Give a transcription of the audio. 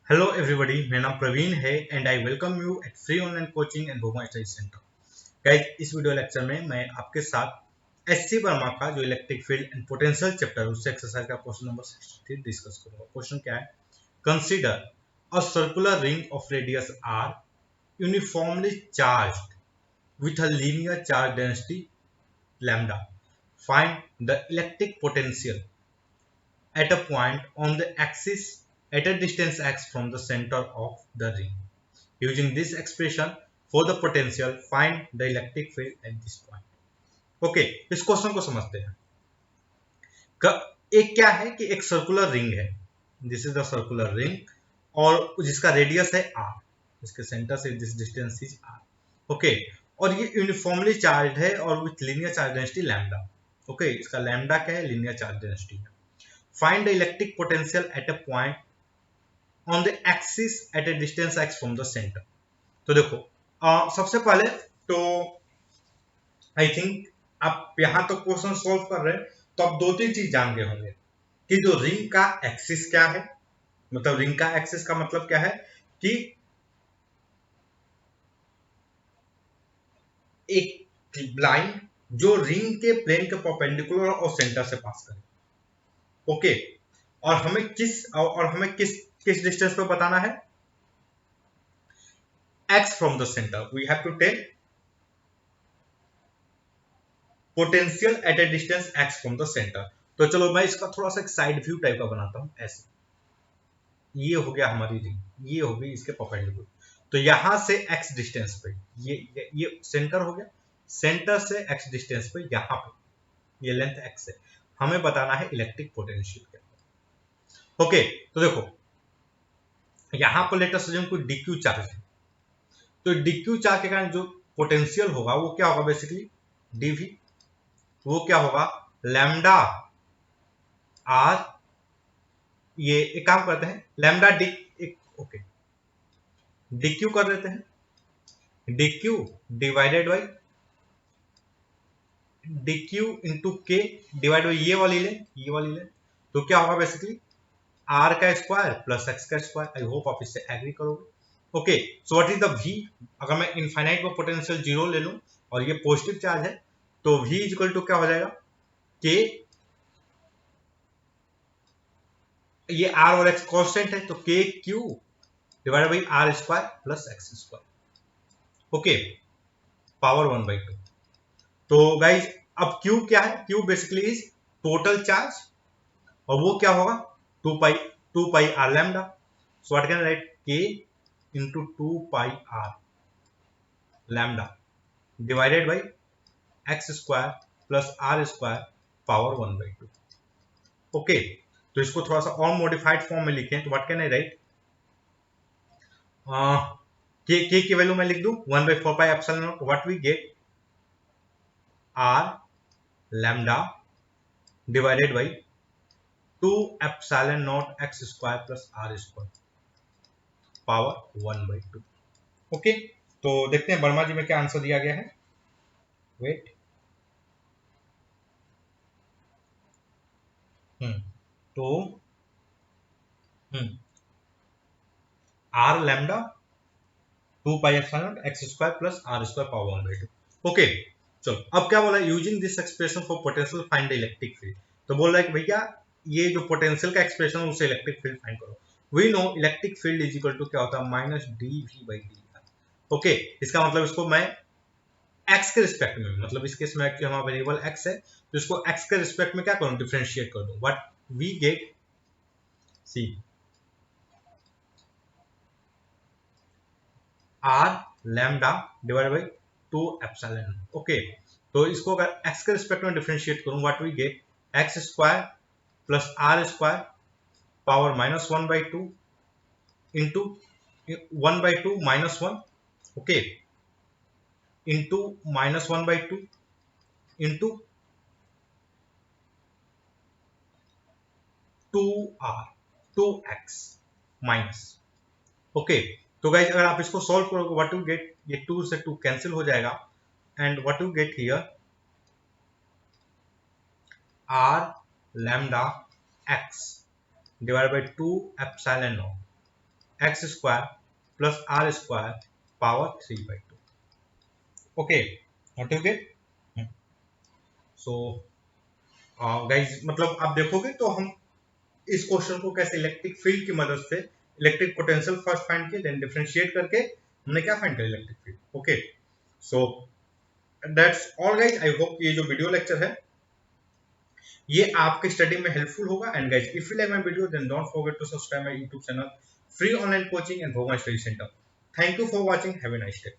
Hello everybody, मेरा नाम प्रवीण है and I welcome you at free online coaching and Verma study centre. Guys, इस video lecture में मैं आपके साथ एससी वर्मा का जो electric field and potential chapter उससे एक्सरसाइज का क्वेश्चन नंबर 63 डिस्कस करूंगा। क्वेश्चन क्या है? Consider a circular ring of radius r uniformly charged with a linear charge density lambda. Find the electric potential at a point on the axis at a distance x from the center of the ring. Using this expression for the potential, find the electric field at this point. Okay, इस question को समझते हैं। एक क्या है कि एक circular ring है, this is the circular ring और जिसका रेडियस है r, इसके सेंटर से this distance is r। Okay, और ये यूनिफॉर्मली चार्ज है और with linear charge density lambda. Okay, इसका लैम्डा क्या है? लीनियर चार्ज डेंसिटी है। Find the electric potential at a point on the axis at a distance x from the centre. तो देखो, सबसे पहले तो आई थिंक आप यहां तक क्वेश्चन सॉल्व कर रहे हैं तो आप दो तीन चीज जान गए होंगे कि जो रिंग का एक्सिस क्या है। मतलब रिंग का एक्सिस का मतलब क्या है कि एक लाइन जो रिंग के प्लेन के परपेंडिकुलर और सेंटर से पास करे। ओके, और हमें किस डिस्टेंस पे बताना है? x from the center. We have to take potential at A distance x from the centre. तो चलो मैं इसका थोड़ा सा एक साइड व्यू टाइप का बनाता हूं। ऐसे ये हो गया हमारी रिंग, ये हो गई इसके परपेंडिकुलर। तो यहां से x डिस्टेंस पे ये सेंटर हो गया, सेंटर से x डिस्टेंस पे यहां पे ये लेंथ x है। हमें बताना है इलेक्ट्रिक पोटेंशियल क्या। ओके, तो देखो यहां पर लेट अस अज्यूम कोई dq चार्ज है। तो dq चार्ज के कारण जो पोटेंशियल होगा वो क्या होगा? Basically dv। वो क्या होगा? लैम्डा आर, ये एक काम करते हैं lambda D, okay D Q कर देते हैं। D Q divided by D Q into K divide by ये वाली ले। तो क्या होगा? बेसिकली आर का स्क्वायर प्लस एक्स का स्क्वायर। आई होप आप इससे एग्री करोगे। Okay, so what is the V? अगर मैं इनफाइनाइट में पोटेंशियल जीरो ले लूं और ये पॉजिटिव चार्ज है तो v इक्वल टू क्या हो जाएगा? के, ये r और x कांस्टेंट है तो K Q divide by R square plus X square. Okay, power 1/2। तो गाइज अब Q क्या है? Q basically is total charge और वो क्या होगा? 2 pi R lambda. So what can write? K into 2 pi R lambda divided by X square plus R square power 1/2। Okay, तो इसको थोड़ा सा और मॉडिफाइड फॉर्म में लिखें तो व्हाट कैन आई राइट? के की वैल्यू मैं लिख दूं 1/4 pi epsilon naught. What we get? R lambda divided by 2 epsilon naught X square plus R square power 1/2। Okay, तो देखते हैं वर्मा जी में क्या आंसर दिया गया है। वेट, तो R lambda 2 pi epsilon naught X square plus R square power 1/2। Okay, चलो अब क्या बोला? Using this expression for potential find the electric field. तो बोल रहा है कि भैया ये जो पोटेंशियल का एक्सप्रेशन है उससे इलेक्ट्रिक फील्ड फाइंड करो। We know electric field is equal to क्या होता है? Minus D V by D. Okay, इसका मतलब इसको मैं x के रिस्पेक्ट में, मतलब इस केस में हमारा वेरिएबल x है तो इसको x के रिस्पेक्ट में क्या करूं? डिफरेंशिएट कर दूं। What we get? C r lambda divided by 2 epsilon. Okay, तो इसको अगर x के रिस्पेक्ट में डिफरेंशिएट करूं what we get? x square plus R square power minus 1/2 into 1/2 minus 1। Okay, into minus 1/2 into 2r 2x minus. Okay, तो guys अगर आप इसको सॉल्व करोगे व्हाट यू गेट? ये 2 से 2 कैंसिल हो जाएगा and what you get here? r lambda x divide by 2 epsilon naught X square plus R square power 3/2। Okay, not you get? So guys, मतलब आप देखोगे तो हम इस क्वेश्चन को कैसे इलेक्ट्रिक फील्ड की मदद से इलेक्ट्रिक पोटेंशियल फर्स्ट फाइंड किए, देन डिफरेंशिएट करके हमने क्या फाइंड किया, electric field. Okay, so that's all guys. I hope ये जो वीडियो लेक्चर है ये आपके स्टडी में हेल्पफुल होगा। And guys, if you like my video then don't forget to subscribe my YouTube channel free online coaching and Verma study centre. Thank you for watching, have a nice day.